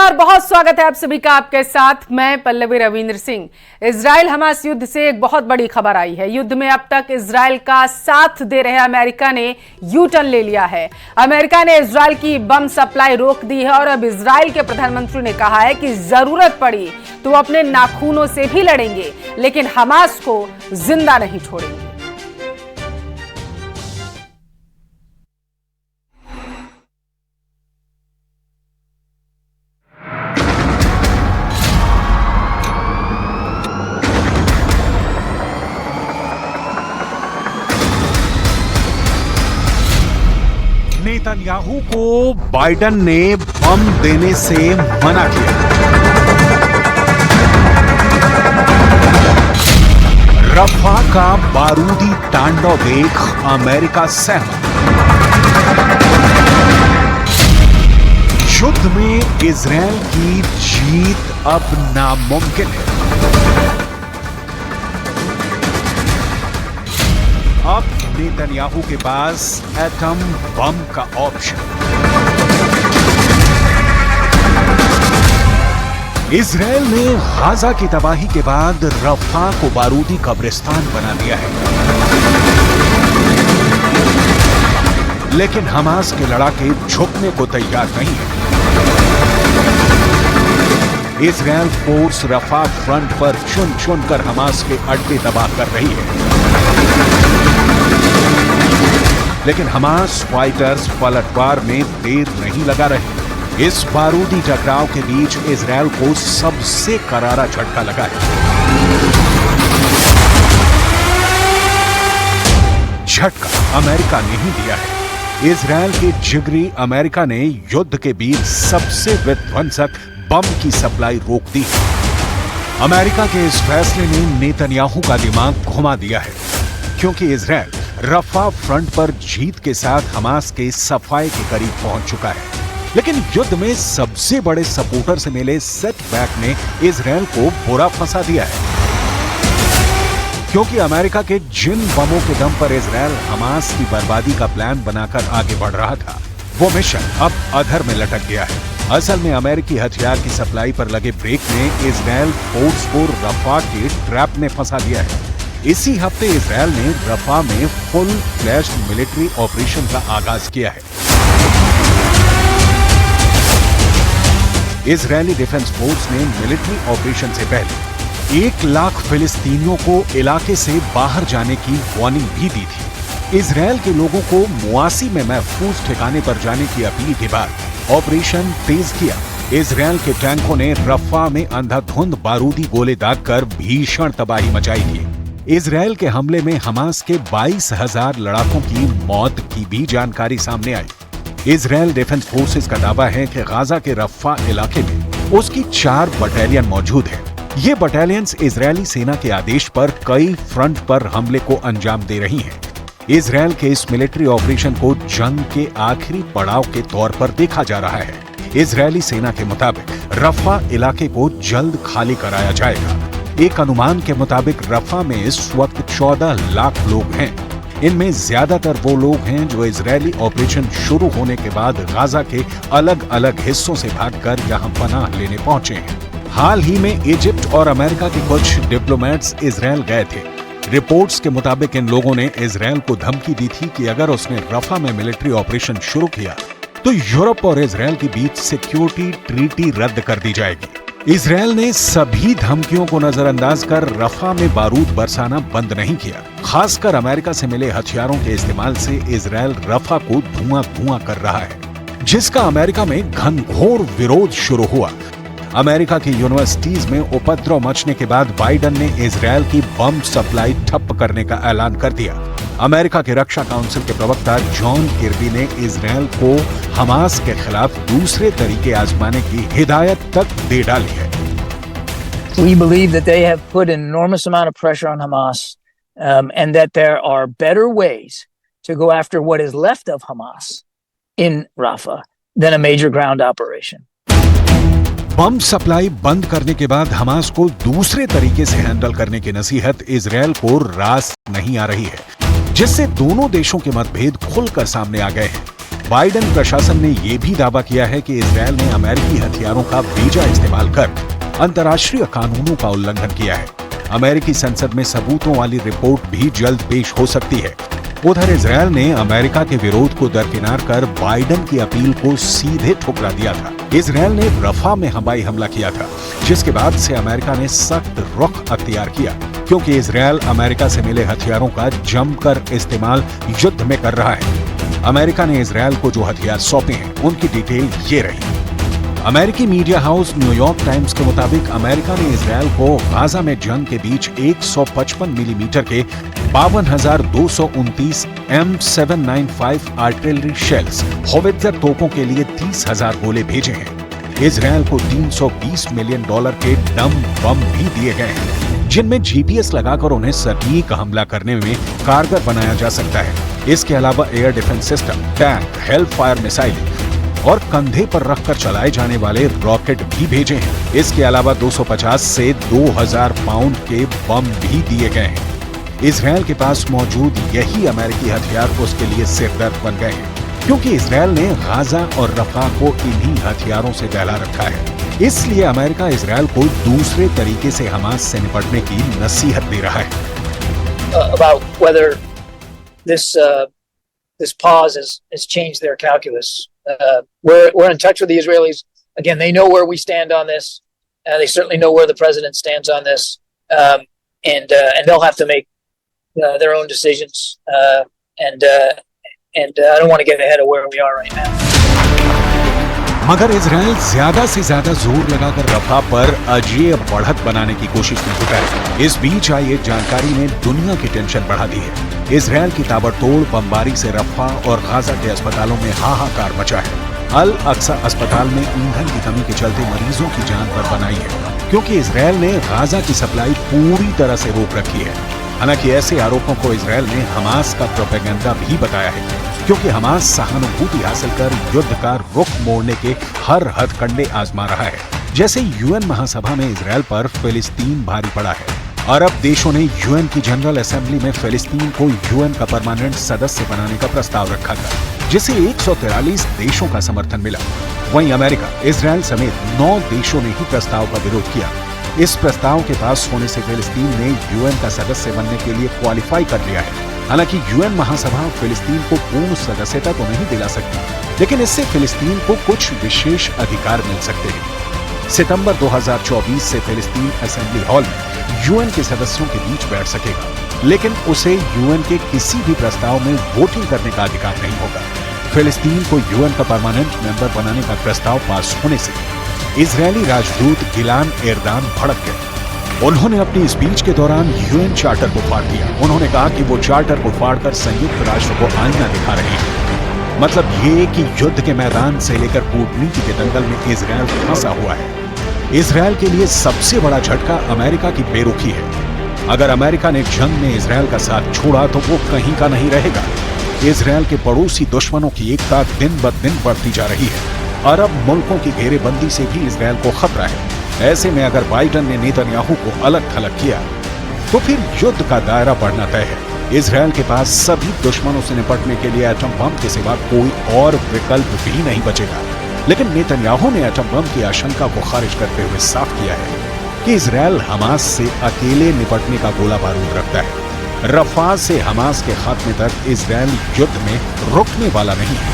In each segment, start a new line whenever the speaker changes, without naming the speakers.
और बहुत स्वागत है आप सभी का। आपके साथ मैं पल्लवी रविंद्र सिंह। इजराइल हमास युद्ध से एक बहुत बड़ी खबर आई है। युद्ध में अब तक इजराइल का साथ दे रहे अमेरिका ने यू टर्न ले लिया है। अमेरिका ने इजराइल की बम सप्लाई रोक दी है और अब इजराइल के प्रधानमंत्री ने कहा है कि जरूरत पड़ी तो अपने नाखूनों से भी लड़ेंगे, लेकिन हमास को जिंदा नहीं छोड़ेंगे।
नेतन्याहू को बाइडेन ने बम देने से मना किया। रफा का बारूदी तांडव देख अमेरिका सहमत। युद्ध में इजरायल की जीत अब नामुमकिन है। अब नेतन्याहू के पास एटम बम का ऑप्शन। इजरायल ने गाजा की तबाही के बाद रफा को बारूदी कब्रिस्तान बना दिया है, लेकिन हमास के लड़ाके झुकने को तैयार नहीं है। इजरायल फोर्स रफा फ्रंट पर चुन चुन कर हमास के अड्डे तबाह कर रही है, लेकिन हमास फाइटर्स पलटवार में देर नहीं लगा रहे। इस बारूदी टकराव के बीच इजरायल को सबसे करारा झटका लगा है। झटका अमेरिका ने ही दिया है। इजरायल के जिगरी अमेरिका ने युद्ध के बीच सबसे विध्वंसक बम की सप्लाई रोक दी है। अमेरिका के इस फैसले ने नेतन्याहू का दिमाग घुमा दिया है, क्योंकि इजरायल रफा फ्रंट पर जीत के साथ हमास के सफाए के करीब पहुंच चुका है। लेकिन युद्ध में सबसे बड़े सपोर्टर से मिले सेटबैक ने इजरायल को बुरा फंसा दिया है, क्योंकि अमेरिका के जिन बमों के दम पर इजरायल हमास की बर्बादी का प्लान बनाकर आगे बढ़ रहा था, वो मिशन अब अधर में लटक गया है। असल में अमेरिकी हथियार की सप्लाई पर लगे ब्रेक ने इजरायल फोर्स को रफा के ट्रैप में फंसा दिया है। इसी हफ्ते इजरायल ने रफा में फुल फ्लैश्ड मिलिट्री ऑपरेशन का आगाज किया है। इजरायली डिफेंस फोर्स ने मिलिट्री ऑपरेशन से पहले 1 लाख फिलिस्तीनियों को इलाके से बाहर जाने की वार्निंग भी दी थी। इजरायल के लोगों को मुआसी में महफूज ठिकाने पर जाने की अपील के बाद ऑपरेशन तेज किया। इजरायल के टैंकों ने रफा में अंधाधुंध बारूदी गोले दागकर भीषण तबाही मचाई थी। इजरायल के हमले में हमास के 22,000 लड़ाकों की मौत की भी जानकारी सामने आई। इजरायल डिफेंस फोर्सेस का दावा है कि गाजा के रफा इलाके में उसकी 4 बटालियन मौजूद है। ये बटालियंस इजरायली सेना के आदेश पर कई फ्रंट पर हमले को अंजाम दे रही हैं। इजरायल के इस मिलिट्री ऑपरेशन को जंग के आखिरी पड़ाव के तौर पर देखा जा रहा है। इजरायली सेना के मुताबिक रफा इलाके को जल्द खाली कराया जाएगा। एक अनुमान के मुताबिक रफा में इस वक्त 14 लाख लोग हैं। इनमें ज्यादातर वो लोग हैं जो इजरायली ऑपरेशन शुरू होने के बाद गाजा के अलग अलग हिस्सों से भागकर यहां पनाह लेने पहुंचे हैं। हाल ही में इजिप्ट और अमेरिका के कुछ डिप्लोमेट्स इजरायल गए थे। रिपोर्ट्स के मुताबिक इन लोगों ने इजरायल को धमकी दी थी कि अगर उसने रफा में मिलिट्री ऑपरेशन शुरू किया तो यूरोप और इजरायल के बीच सिक्योरिटी ट्रीटी रद्द कर दी जाएगी। इजरायल ने सभी धमकियों को नजरअंदाज कर रफा में बारूद बरसाना बंद नहीं किया। खासकर अमेरिका से मिले हथियारों के इस्तेमाल से इजरायल रफा को धुआं धुआं कर रहा है, जिसका अमेरिका में घनघोर विरोध शुरू हुआ। अमेरिका की यूनिवर्सिटीज में उपद्रव मचने के बाद बाइडेन ने इजरायल की बम सप्लाई ठप्प करने का ऐलान कर दिया। अमेरिका के रक्षा काउंसिल के प्रवक्ता जॉन किर्बी ने इजरायल को हमास के खिलाफ दूसरे तरीके आजमाने की हिदायत तक दे डाली है।
We believe that they have put an enormous amount of pressure on Hamas, and that there are better ways to go after what is left of Hamas in Rafah than a major ground operation.
Bomb supply बंद करने के बाद Hamas को दूसरे तरीके से handle करने की नसीहत इजरायल को रास नहीं आ रही है, जिससे दोनों देशों के मतभेद खुलकर सामने आ गए हैं। बाइडेन प्रशासन ने यह भी दावा किया है कि इजरायल ने अमेरिकी हथियारों का बेजा इस्तेमाल कर अंतर्राष्ट्रीय कानूनों का उल्लंघन किया है। अमेरिकी संसद में सबूतों वाली रिपोर्ट भी जल्द पेश हो सकती है। उधर इजरायल ने अमेरिका के विरोध को दरकिनार कर बाइडेन की अपील को सीधे ठुकरा दिया था। इजरायल ने रफा में हवाई हमला किया था, जिसके बाद से अमेरिका ने सख्त रुख अख्तियार किया, क्योंकि इजरायल अमेरिका से मिले हथियारों का जमकर इस्तेमाल युद्ध में कर रहा है। अमेरिका ने इजरायल को जो हथियार सौंपे हैं, उनकी डिटेल ये रही। अमेरिकी मीडिया हाउस न्यूयॉर्क टाइम्स के मुताबिक अमेरिका ने इजरायल को गाजा में जंग के बीच 155 मिलीमीटर के 52,229 M795 आर्टिलरी शेल्स, होवित्जर तोपों के लिए 30,000 गोले भेजे हैं। इजरायल को $320 मिलियन के डम बम भी दिए गए हैं, जिनमें जीपीएस लगाकर उन्हें सटीक हमला करने में कारगर बनाया जा सकता है। इसके अलावा air defence system, tank, Hellfire missile और कंधे पर रखकर चलाए जाने वाले रॉकेट भी भेजे हैं। इसके अलावा 250 से 2000 पाउंड के बम भी दिए गए हैं। इजरायल के पास मौजूद यही अमेरिकी हथियार उसके लिए सिरदर्द बन गए हैं, क्योंकि इजरायल ने गाजा और रफा को इन्हीं हथियारों से दहला रखा है। इसलिए अमेरिका इजरायल को दूसरे तरीके से हमास से निपटने की नसीहत दे रहा है।
About whether this pause has changed their calculus. We're in touch with the Israelis. Again, they know where we stand on this. They certainly know where the president stands on this, and they'll have to make their own decisions. And I don't want to get ahead of where we are right now.
मगर Israel ज्यादा से ज्यादा जोर लगाकर रफा पर अजेय बढ़त बनाने की कोशिश में जुटा है। इस बीच आई एक जानकारी ने दुनिया की टेंशन बढ़ा दी है। इजरायल की ताबड़तोड़ बमबारी से रफा और गाजा के अस्पतालों में हाहाकार मचा है। अल अक्सा अस्पताल में ईंधन की कमी के चलते मरीजों की जान पर बनाई है, क्योंकि इजरायल ने गाजा की सप्लाई पूरी तरह से रोक रखी है। हालांकि ऐसे आरोपों को इजरायल ने हमास का प्रोपेगेंडा भी बताया है, क्योंकि हमास सहानुभूति हासिल कर युद्ध का रुख मोड़ने के हर हथकंडे आजमा रहा है। जैसे यूएन महासभा में इजरायल पर फिलिस्तीन भारी पड़ा है। अरब देशों ने यूएन की जनरल असेंबली में फिलिस्तीन को यूएन का परमानेंट सदस्य बनाने का प्रस्ताव रखा था, जिसे 143 देशों का समर्थन मिला। वहीं अमेरिका, इजरायल समेत 9 देशों ने ही प्रस्ताव का विरोध किया। इस प्रस्ताव के पास होने से फिलिस्तीन ने यूएन का सदस्य बनने के लिए क्वालिफाई कर लिया है। हालांकि यूएन महासभा फिलिस्तीन को पूर्ण सदस्यता तो नहीं दिला सकती, लेकिन इससे फिलिस्तीन को कुछ विशेष अधिकार मिल सकते हैं। सितंबर 2024 से फिलिस्तीन असेंबली हॉल में यूएन के सदस्यों के बीच बैठ सकेगा, लेकिन उसे यूएन के किसी भी प्रस्ताव में वोटिंग करने का अधिकार नहीं होगा। फिलिस्तीन को यूएन का परमानेंट मेंबर बनाने का प्रस्ताव पास होने से इजरायली राजदूत गिलान एरदान भड़क गए। उन्होंने अपनी स्पीच के दौरान यूएन चार्टर को फाड़ दिया। उन्होंने कहा कि वो चार्टर को फाड़कर संयुक्त राष्ट्र को आईना दिखा रहे हैं। मतलब ये कि युद्ध के मैदान से लेकर कूटनीति के दंगल में इजरायल फंसा हुआ है। इजरायल के लिए सबसे बड़ा झटका अमेरिका की बेरुखी है। अगर अमेरिका ने जंग में इजरायल का साथ छोड़ा तो वो कहीं का नहीं रहेगा। इजरायल के पड़ोसी दुश्मनों की एकता दिन ब दिन बढ़ती जा रही है। अरब मुल्कों की घेरेबंदी से भी इजरायल को खतरा है। ऐसे में अगर बाइडेन ने नेतन्याहू को अलग थलग किया तो फिर युद्ध का दायरा बढ़ना तय है। इजरायल के पास सभी दुश्मनों से निपटने के लिए एटम बम के सिवा कोई और विकल्प भी नहीं बचेगा। लेकिन नेतन्याहू ने एटम बम की आशंका को खारिज करते हुए साफ किया है कि इजरायल हमास से अकेले निपटने का गोला बारूद रखता है। रफा से हमास के खात्मे तक इजरायल युद्ध में रुकने वाला नहीं है।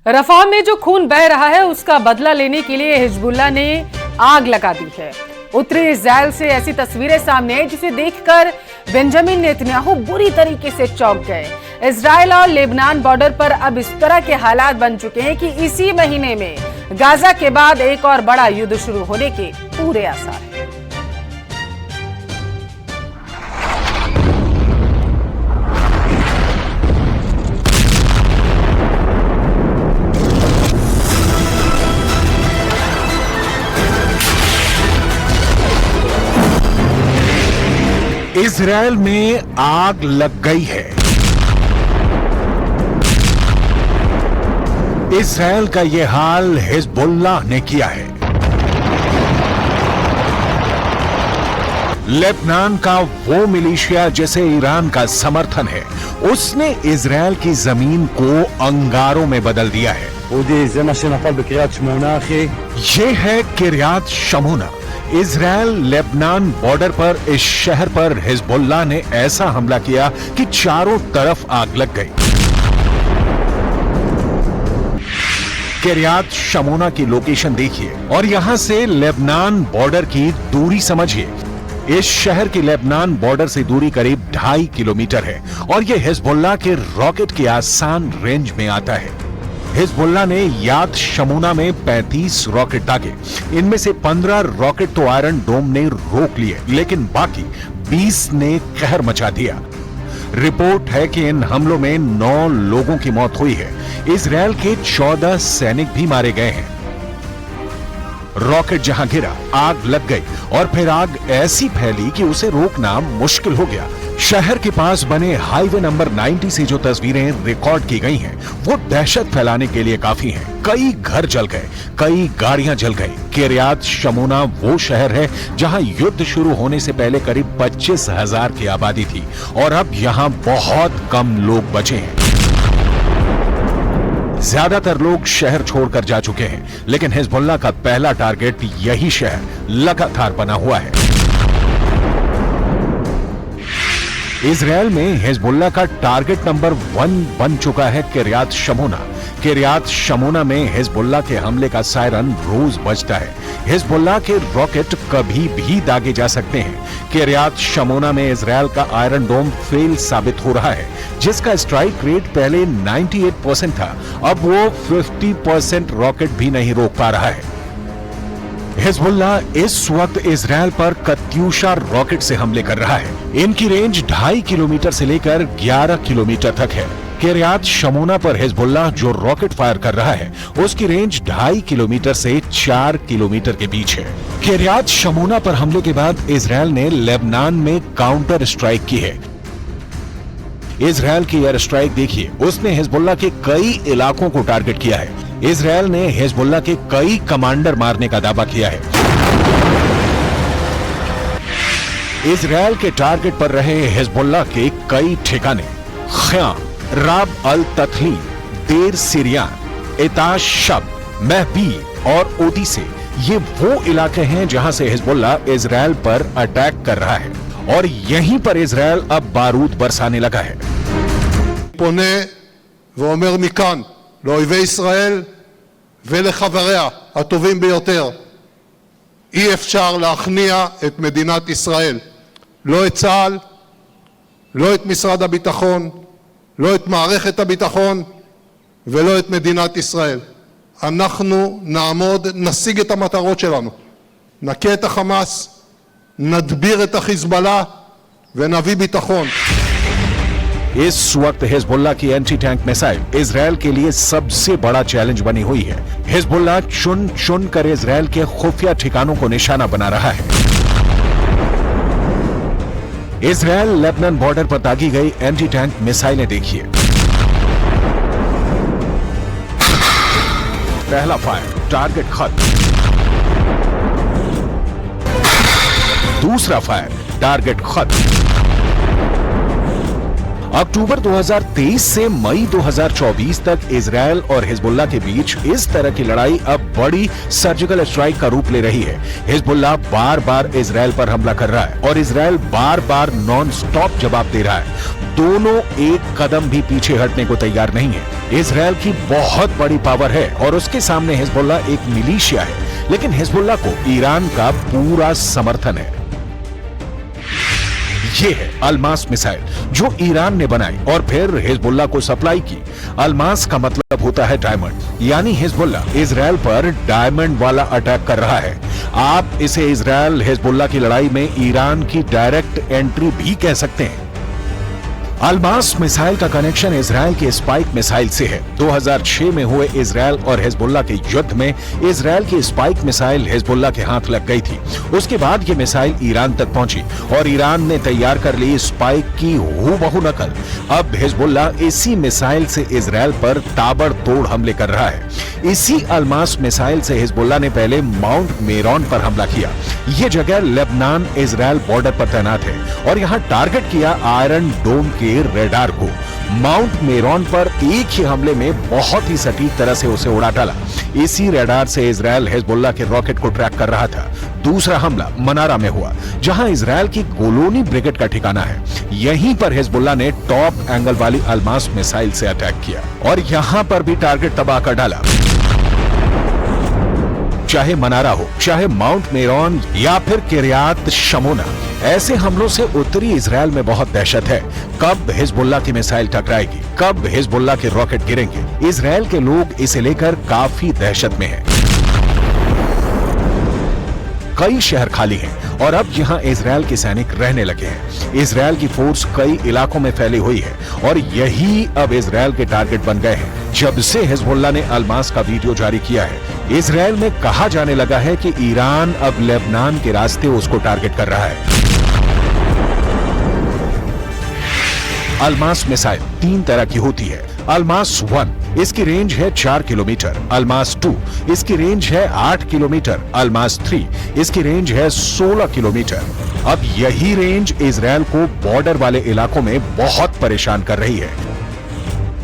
रफा में जो खून बह रहा है उसका बदला लेने के लिए हिजबुल्लाह ने आग लगा दी है। उत्तरी इजरायल से ऐसी तस्वीरें सामने आई जिसे देखकर बेंजामिन नेतन्याहू बुरी तरीके से चौंक गए। इजरायल और लेबनान बॉर्डर पर अब इस तरह के हालात बन चुके हैं कि इसी महीने में गाजा के बाद एक और बड़ा युद्ध शुरू होने के पूरे आसार हैं।
इजरायल में आग लग गई है। इजरायल का यह हाल हिजबुल्लाह ने किया है। लेबनान का वो मिलिशिया जिसे ईरान का समर्थन है, उसने इजराइल की जमीन को अंगारों में बदल दिया है। ये है किर्यात शमोना। इजराइल लेबनान बॉर्डर पर इस शहर पर हिजबुल्लाह ने ऐसा हमला किया कि चारों तरफ आग लग गई। किर्यात शमोना की लोकेशन देखिए और यहां से लेबनान बॉर्डर की दूरी समझिए। इस शहर की लेबनान बॉर्डर से दूरी करीब 2.5 किलोमीटर है और यह हिजबुल्लाह के रॉकेट के आसान रेंज में आता है। हिजबुल्लाह ने याद शमोना में 35 रॉकेट दागे। इनमें से 15 रॉकेट तो आयरन डोम ने रोक लिए, लेकिन बाकी 20 ने कहर मचा दिया। रिपोर्ट है कि इन हमलों में 9 लोगों की मौत हुई है। इजराइल के 14 सैनिक भी मारे गए हैं। रॉकेट जहां गिरा, आग लग गई और फिर आग ऐसी फैली कि उसे रोकना मुश्किल हो गया। शहर के पास बने हाईवे नंबर 90 से जो तस्वीरें रिकॉर्ड की गई हैं, वो दहशत फैलाने के लिए काफी हैं। कई घर जल गए, कई गाड़ियां जल गई। किर्यात शमोना वो शहर है जहां युद्ध शुरू होने से पहले करीब 25,000 की आबादी थी और अब यहां बहुत कम लोग बचे हैं। ज्यादातर लोग शहर छोड़कर जा चुके हैं, लेकिन हिजबुल्लाह का पहला टारगेट यही शहर लगातार बना हुआ है। इजराइल में हिजबुल्लाह का टारगेट नंबर 1 बन चुका है किर्यात शमोना। किर्यात शमोना में हिजबुल्लाह के हमले का सायरन रोज बजता है। हिजबुल्लाह के रॉकेट कभी भी दागे जा सकते हैं। किर्यात शमोना में इजराइल का आयरन डोम फेल साबित हो रहा है, जिसका स्ट्राइक रेट पहले 98% था, अब वो 50% रॉकेट भी नहीं रोक पा रहा है। हिजबुल्लाह इस वक्त इजराइल पर कत्यूशा रॉकेट से हमले कर रहा है। इनकी रेंज 2.5 किलोमीटर से लेकर 11 किलोमीटर तक है। किर्यात शमोना पर हिजबुल्लाह जो रॉकेट फायर कर रहा है, उसकी रेंज 2.5 किलोमीटर से 4 किलोमीटर के बीच है। किर्यात शमोना पर हमले के बाद इजराइल ने लेबनान में काउंटर स्ट्राइक की है। इजराइल की एयर स्ट्राइक देखिए, उसने हिजबुल्लाह के कई इलाकों को टारगेट किया है। इजराइल ने हिजबुल्लाह के कई कमांडर मारने का दावा किया है। इजराइल के टारगेट पर रहे हिजबुल्लाह के कई ठिकाने ख्याम, राब अल तथली, देर सिरियान, इताश शब, महबी और ओदीसे, ये वो इलाके हैं जहां से हिजबुल्लाह इजराइल पर अटैक कर रहा है और यहीं पर इजराइल अब बारूद बरसाने लगा है।
פונה ואומר מכאן לאויבי ישראל ולחבריה הטובים ביותר, אי אפשר להכניע את מדינת ישראל, לא את צה"ל, לא את משרד הביטחון, לא את מערכת הביטחון ולא את מדינת ישראל. אנחנו נעמוד, נשיג את המטרות שלנו, נכה את החמאס, נדביר את החיזבאללה ונביא ביטחון.
इस वक्त हिजबुल्लाह की एंटी टैंक मिसाइल इजराइल के लिए सबसे बड़ा चैलेंज बनी हुई है। हिजबुल्लाह चुन चुन कर इजराइल के खुफिया ठिकानों को निशाना बना रहा है। इजराइल लेबनान बॉर्डर पर दागी गई एंटी टैंक मिसाइलें देखिए। पहला फायर, टारगेट खत्म। दूसरा फायर, टारगेट खत्म। अक्टूबर 2023 से मई 2024 तक इजराइल और हिजबुल्लाह के बीच इस तरह की लड़ाई अब बड़ी सर्जिकल स्ट्राइक का रूप ले रही है। हिजबुल्लाह बार बार इजराइल पर हमला कर रहा है और इजराइल बार बार नॉन स्टॉप जवाब दे रहा है। दोनों एक कदम भी पीछे हटने को तैयार नहीं है। इजराइल की बहुत बड़ी पावर है और उसके सामने हिजबुल्लाह एक मिलिशिया है, लेकिन हिजबुल्लाह को ईरान का पूरा समर्थन है। ये है अलमास मिसाइल जो ईरान ने बनाई और फिर हिजबुल्लाह को सप्लाई की। अलमास का मतलब होता है डायमंड, यानी हिजबुल्लाह इजराइल पर डायमंड वाला अटैक कर रहा है। आप इसे इजराइल हिजबुल्लाह की लड़ाई में ईरान की डायरेक्ट एंट्री भी कह सकते हैं। अलमास मिसाइल का कनेक्शन इजराइल के स्पाइक मिसाइल से है। 2006 में हुए इजराइल और हिजबुल्लाह के युद्ध में इजराइल की स्पाइक मिसाइल हिजबुल्लाह के हाथ लग गई थी। उसके बाद ये मिसाइल ईरान तक पहुंची और ईरान ने तैयार कर ली स्पाइक की हूबहू नकल। अब हिजबुल्लाह इसी मिसाइल से इजराइल पर ताबड़तोड़ हमले कर रहा है। इसी अलमास मिसाइल से हिजबुल्लाह ने पहले माउंट मेरॉन पर हमला किया। ये जगह लेबनान इजराइल बॉर्डर पर तैनात है और यहाँ टारगेट किया आयरन डोम के रेडार को। माउंट मेरॉन पर एक ही हमले में बहुत ही सटीक तरह से उसे उड़ा डाला। इसी रेडार से इजराइल हिजबुल्लाह के रॉकेट को ट्रैक कर रहा था। दूसरा हमला मनारा में हुआ, जहां इजराइल की गोलोनी ब्रिगेड का ठिकाना है। यहीं पर हिजबुल्लाह ने टॉप एंगल वाली अलमास मिसाइल से अटैक किया और यहां पर भी टारगेट तबाह कर डाला। चाहे मनारा हो, चाहे माउंट मेरॉन या फिर किरियात शमोना, ऐसे हमलों से उत्तरी इजराइल में बहुत दहशत है। कब हिजबुल्लाह की मिसाइल टकराएगी, कब हिजबुल्लाह के रॉकेट गिरेंगे, इजराइल के लोग इसे लेकर काफी दहशत में हैं। कई शहर खाली हैं और अब यहाँ इजराइल के सैनिक रहने लगे हैं। इजराइल की फोर्स कई इलाकों में फैली हुई है और यही अब इजराइल के टारगेट बन गए हैं। जब से हिजबुल्लाह ने अलमास का वीडियो जारी किया है, इजराइल में कहा जाने लगा है कि ईरान अब लेबनान के रास्ते उसको टारगेट कर रहा है। अलमास मिसाइल 3 तरह की होती है। अलमास 1 इसकी रेंज है 4 किलोमीटर, अलमास 2 इसकी रेंज है 8 किलोमीटर, अलमास 3 इसकी रेंज है 16 किलोमीटर। अब यही रेंज इजराइल को बॉर्डर वाले इलाकों में बहुत परेशान कर रही है,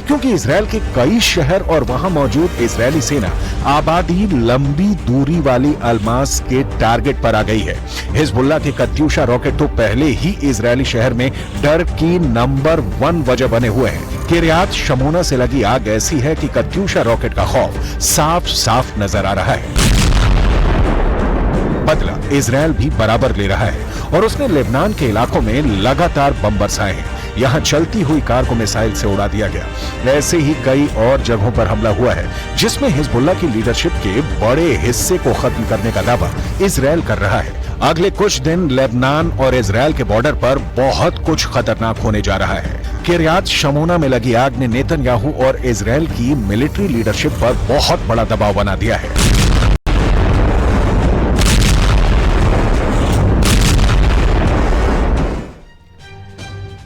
क्योंकि इजराइल के कई शहर और वहां मौजूद इजरायली सेना आबादी लंबी दूरी वाली अलमास के टारगेट पर आ गई है। हिजबुल्लाह के कत्यूशा रॉकेट तो पहले ही इजरायली शहर में डर की नंबर 1 वजह बने हुए हैं। किरियात शमोना से लगी आग ऐसी है कि कत्यूशा रॉकेट का खौफ साफ साफ नजर आ रहा है। बदला इजराइल भी बराबर ले रहा है और उसने लेबनान के इलाकों में लगातार बम बरसाए हैं। यहाँ चलती हुई कार को मिसाइल से उड़ा दिया गया। ऐसे ही कई और जगहों पर हमला हुआ है, जिसमें हिजबुल्लाह की लीडरशिप के बड़े हिस्से को खत्म करने का दावा इजराइल कर रहा है। अगले कुछ दिन लेबनान और इजराइल के बॉर्डर पर बहुत कुछ खतरनाक होने जा रहा है। किरियात शमोना में लगी आग ने नेतन्याहू और इजराइल की मिलिट्री लीडरशिप पर बहुत बड़ा दबाव बना दिया है।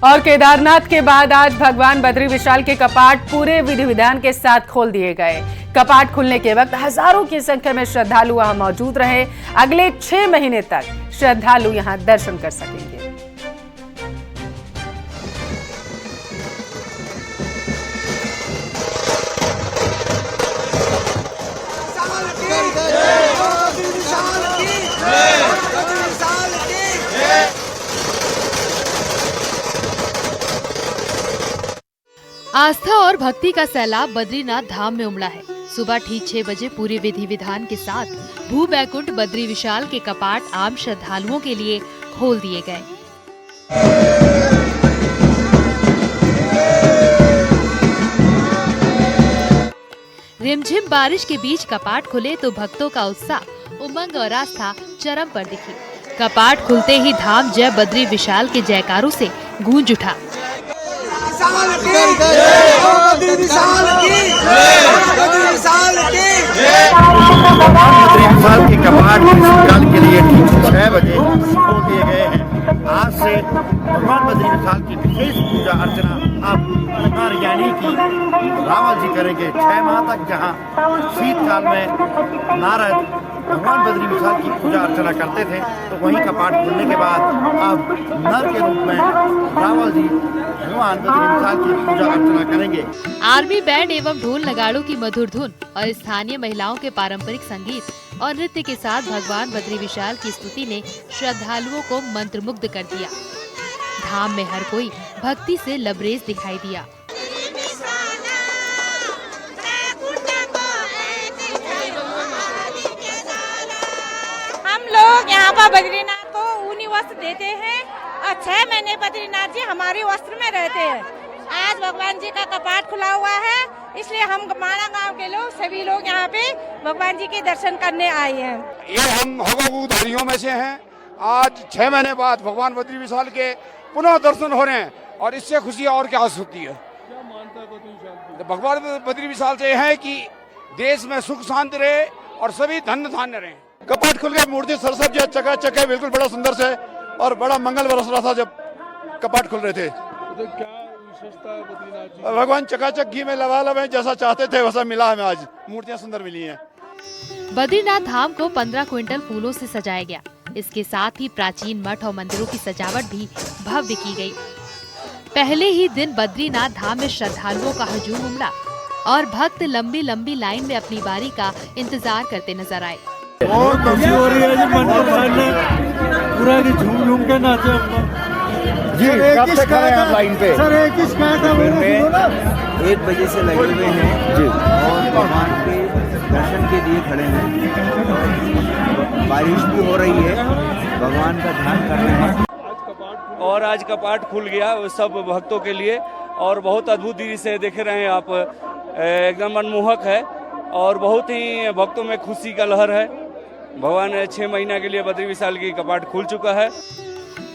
और केदारनाथ के बाद आज भगवान बद्री विशाल के कपाट पूरे विधि विधान के साथ खोल दिए गए। कपाट खुलने के वक्त हजारों की संख्या में श्रद्धालु वहां मौजूद रहे। अगले 6 महीने तक श्रद्धालु यहां दर्शन कर सकेंगे।
आस्था और भक्ति का सैलाब बद्रीनाथ धाम में उमड़ा है। सुबह ठीक 6 बजे पूरे विधि विधान के साथ भू बैकुंठ बद्री विशाल के कपाट आम श्रद्धालुओं के लिए खोल दिए गए। रिमझिम बारिश के बीच कपाट खुले तो भक्तों का उत्साह, उमंग और आस्था चरम पर दिखी। कपाट खुलते ही धाम जय बद्री विशाल के जयकारों से गूंज उठा।
बद्री विशाल के कपाट काल के लिए ठीक 6 बजे खोल दिए गए हैं। आज से भगवान बद्री विशाल की विशेष पूजा अर्चना अब यानी कि रावल जी करेंगे 6 माह तक। जहां शीतकाल में नारद भगवान बद्री विशाल की पूजा अर्चना करते थे, तो वहीं कपाट खुलने के बाद अब नर के रूप में रावल जी भगवान बद्री विशाल की पूजा अर्चना करेंगे।
आर्मी बैंड एवं ढोल नगाड़ों की मधुर धुन और स्थानीय महिलाओं के पारंपरिक संगीत और नृत्य के साथ भगवान बद्री विशाल की स्तुति ने श्रद्धालुओं को मंत्रमुग्ध कर दिया। धाम में हर कोई भक्ति से लबरेज दिखाई दिया।
हम लोग यहाँ पर बद्रीनाथ को ऊनी वस्त्र देते हैं और 6 महीने बद्रीनाथ जी हमारे वस्त्र में रहते हैं। आज भगवान जी का कपाट खुला हुआ है, इसलिए हम माणा गांव के लोग सभी लोग यहाँ पे भगवान जी के दर्शन करने आए हैं।
ये हम हवोधारियों में से हैं। आज 6 महीने बाद भगवान बद्री विशाल के पुनः दर्शन हो रहे हैं। और इससे खुशी और क्या होती है। भगवान बद्री विशाल से है कि देश में सुख शांति रहे और सभी धन्य धान्य रहे।
कपाट खुल गए, मूर्ति सरसब जो चकाचक है, बिल्कुल बड़ा सुंदर से, और बड़ा मंगल बरस रहा था जब कपाट खुल रहे थे।
तो क्या विशेषता है बद्रीनाथ जी?
भगवान चकाचक घी में लबालब है, जैसा चाहते थे वैसा मिला हमें। आज मूर्तियां सुंदर मिली हैं।
बद्रीनाथ धाम को 15 क्विंटल फूलों से सजाया गया। इसके साथ ही प्राचीन मठ और मंदिरों की सजावट भी भव्य की गई। पहले ही दिन बद्रीनाथ धाम में श्रद्धालुओं का हजूम उमड़ा और भक्त लंबी लंबी लाइन में अपनी बारी का इंतजार करते नजर आए।
बहुत खुशी हो रही है जी, मन को पूरा झूम झूम के नाचे हम
जी। कब से खड़े हैं आप लाइन पे?
सर एक ही शिकायत है,
1 बजे से लगे हुए हैं जी, और भगवान के दर्शन के लिए खड़े हैं। बारिश भी हो रही है, भगवान का ध्यान कर रहे हैं।
और आज कपाट खुल गया सब भक्तों के लिए और बहुत अद्भुत दृश्य से देख रहे हैं आप। एकदम मनमोहक है और बहुत ही भक्तों में खुशी का लहर है। भगवान 6 महीना के लिए बद्री विशाल की कपाट खुल चुका है।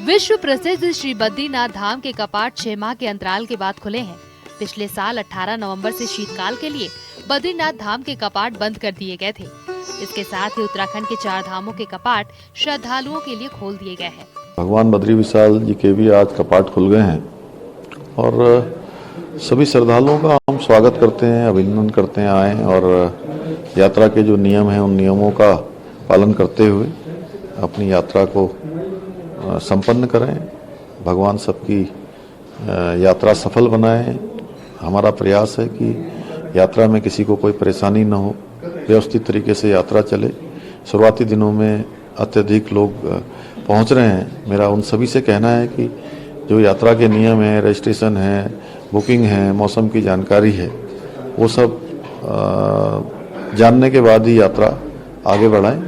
विश्व प्रसिद्ध श्री बद्रीनाथ धाम के कपाट 6 माह के अंतराल के बाद खुले हैं। पिछले साल 18 नवंबर से शीतकाल के लिए बद्रीनाथ धाम के कपाट बंद कर दिए गए थे। इसके साथ ही उत्तराखंड के 4 धामों के कपाट श्रद्धालुओं के लिए खोल दिए गए हैं।
भगवान बद्री विशाल जी के भी आज कपाट खुल गए हैं और सभी श्रद्धालुओं का हम स्वागत करते हैं, अभिनंदन करते हैं आए, और यात्रा के जो नियम हैं उन नियमों का पालन करते हुए अपनी यात्रा को संपन्न करें। भगवान सबकी यात्रा सफल बनाएं। हमारा प्रयास है कि यात्रा में किसी को कोई परेशानी न हो, व्यवस्थित तरीके से यात्रा चले। शुरुआती दिनों में अत्यधिक लोग पहुंच रहे हैं। मेरा उन सभी से कहना है कि जो यात्रा के नियम हैं, रजिस्ट्रेशन है, बुकिंग है, मौसम की जानकारी है, वो सब जानने के बाद ही यात्रा आगे बढ़ाएं।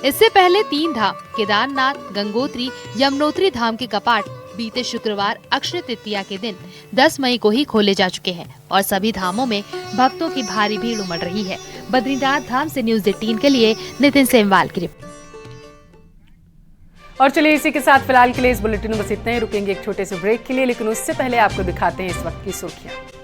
इससे पहले 3 धाम केदारनाथ, गंगोत्री, यमुनोत्री धाम के कपाट बीते शुक्रवार अक्षय तृतीया के दिन 10 मई को ही खोले जा चुके हैं और सभी धामों में भक्तों की भारी भीड़ उमड़ रही है। बद्रीनाथ धाम से न्यूज़ 18 के लिए नितिन सेमवाल की रिपोर्ट।
और चलिए इसी के साथ फिलहाल के लिए इस बुलेटिन में बस इतना ही। रुकेंगे एक छोटे से ब्रेक के लिए, लेकिन उससे पहले आपको दिखाते हैं इस वक्त की सुर्खियां।